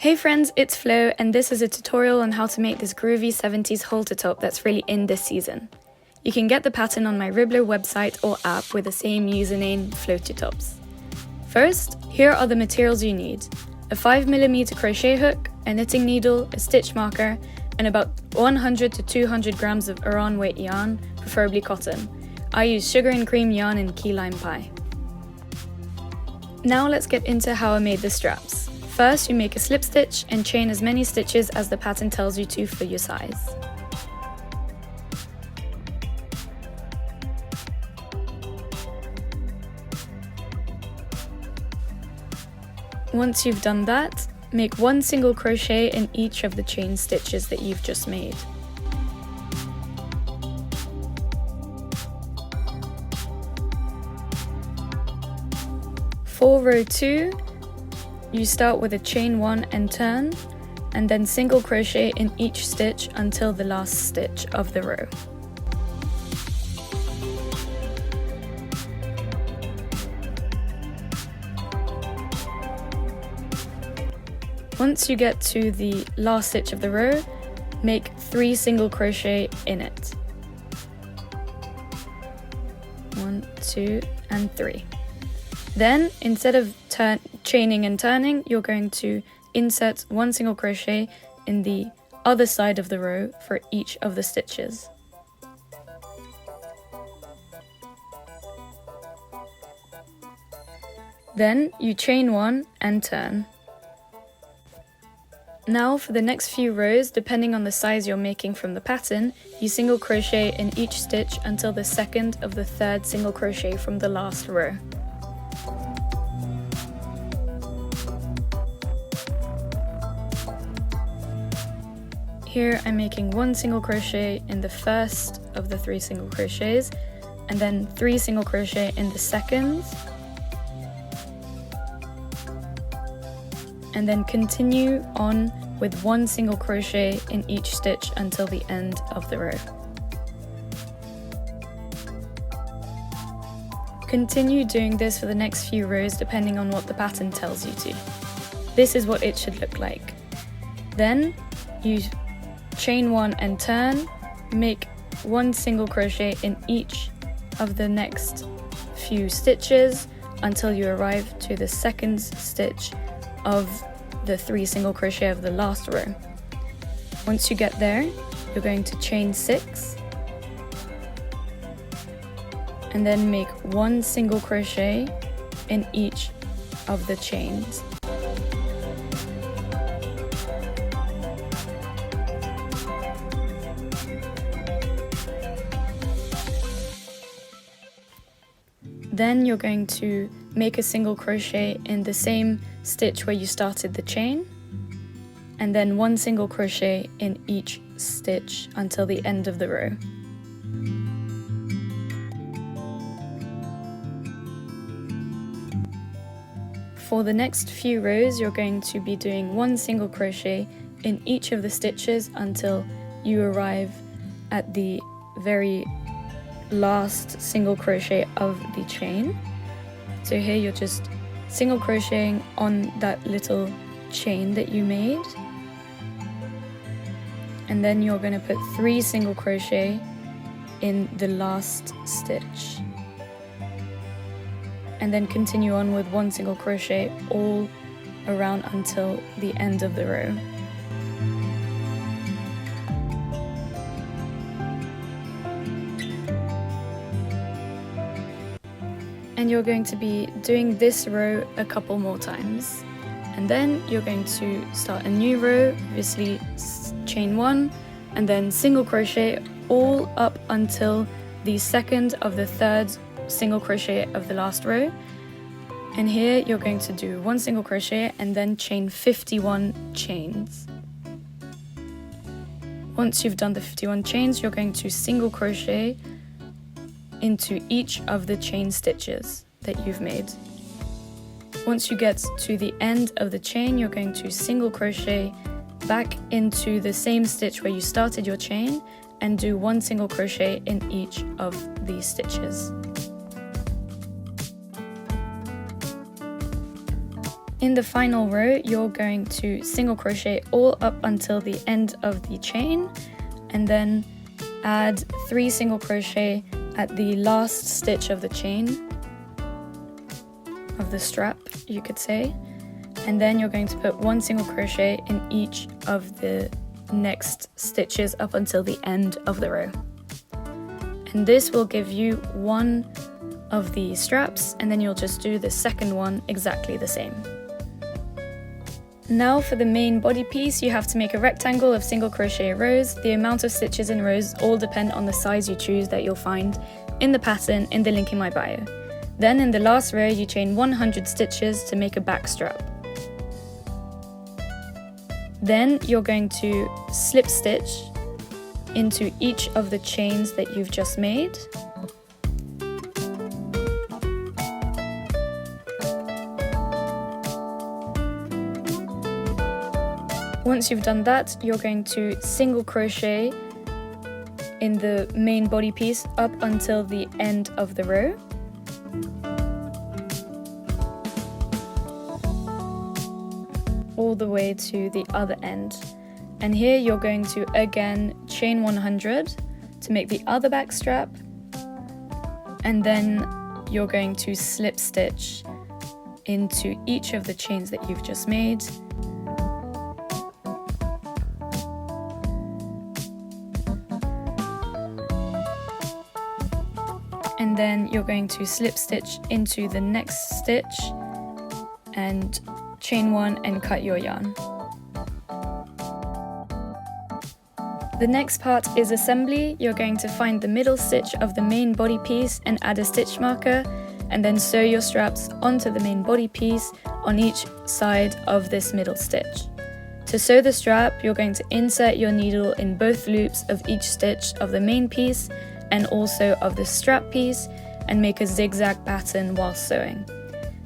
Hey friends, it's Flo, and this is a tutorial on how to make this groovy 70s halter top that's really in this season. You can get the pattern on my Ribblr website or app with the same username, FlotuTops. First, here are the materials you need: a 5mm crochet hook, a knitting needle, a stitch marker, and about 100 to 200 grams of Aran weight yarn, preferably cotton. I use sugar and cream yarn in key lime pie. Now let's get into how I made the straps. First, you make a slip stitch and chain as many stitches as the pattern tells you to for your size. Once you've done that, make one single crochet in each of the chain stitches that you've just made. For row 2, you start with a chain 1 and turn, and then single crochet in each stitch until the last stitch of the row. Once you get to the last stitch of the row, make 3 single crochet in it. 1, 2, and 3. Then, instead of chaining and turning, you're going to insert 1 single crochet in the other side of the row for each of the stitches. Then you chain 1 and turn. Now for the next few rows, depending on the size you're making from the pattern, you single crochet in each stitch until the second of the third single crochet from the last row. Here I'm making 1 single crochet in the first of the 3 single crochets, and then 3 single crochet in the second, and then continue on with 1 single crochet in each stitch until the end of the row. Continue doing this for the next few rows depending on what the pattern tells you to. This is what it should look like. Then you chain 1 and turn, make 1 single crochet in each of the next few stitches until you arrive to the second stitch of the 3 single crochet of the last row. Once you get there, you're going to chain 6 and then make 1 single crochet in each of the chains. Then you're going to make a single crochet in the same stitch where you started the chain, and then 1 single crochet in each stitch until the end of the row. For the next few rows, you're going to be doing 1 single crochet in each of the stitches until you arrive at the very last single crochet of the chain. So here you're just single crocheting on that little chain that you made, and then you're going to put 3 single crochet in the last stitch, and then continue on with 1 single crochet all around until the end of the row. And you're going to be doing this row a couple more times, and then you're going to start a new row, obviously chain 1 and then single crochet all up until the second of the third single crochet of the last row. And here you're going to do 1 single crochet and then chain 51 chains. Once you've done the 51 chains, you're going to single crochet into each of the chain stitches that you've made. Once you get to the end of the chain, you're going to single crochet back into the same stitch where you started your chain and do 1 single crochet in each of these stitches. In the final row, you're going to single crochet all up until the end of the chain, and then add 3 single crochet at the last stitch of the chain, of the strap, you could say. And then you're going to put 1 single crochet in each of the next stitches up until the end of the row. And this will give you 1 of the straps, and then you'll just do the second one exactly the same. Now for the main body piece, you have to make a rectangle of single crochet rows. The amount of stitches in rows all depend on the size you choose that you'll find in the pattern in the link in my bio. Then in the last row, you chain 100 stitches to make a back strap. Then you're going to slip stitch into each of the chains that you've just made. Once you've done that, you're going to single crochet in the main body piece up until the end of the row. All the way to the other end. And here you're going to again chain 100 to make the other back strap, and then you're going to slip stitch into each of the chains that you've just made. And then you're going to slip stitch into the next stitch and chain 1 and cut your yarn. The next part is assembly. You're going to find the middle stitch of the main body piece and add a stitch marker, and then sew your straps onto the main body piece on each side of this middle stitch. To sew the strap, you're going to insert your needle in both loops of each stitch of the main piece and also of the strap piece, and make a zigzag pattern while sewing.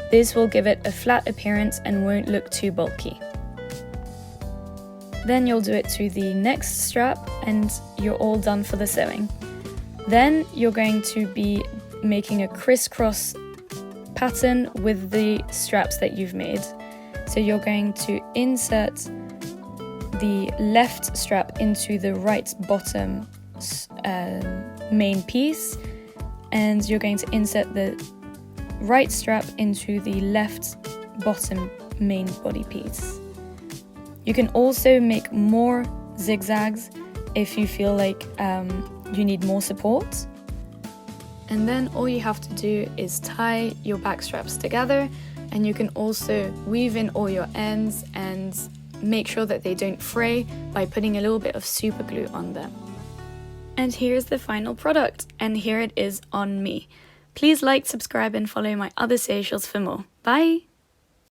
This will give it a flat appearance and won't look too bulky. Then you'll do it to the next strap and you're all done for the sewing. Then you're going to be making a crisscross pattern with the straps that you've made. So you're going to insert the left strap into the right bottom main piece, and you're going to insert the right strap into the left bottom main body piece. You can also make more zigzags if you feel like you need more support. And then all you have to do is tie your back straps together, and you can also weave in all your ends and make sure that they don't fray by putting a little bit of super glue on them. And here's the final product, and here it is on me. Please like, subscribe and follow my other socials for more. Bye!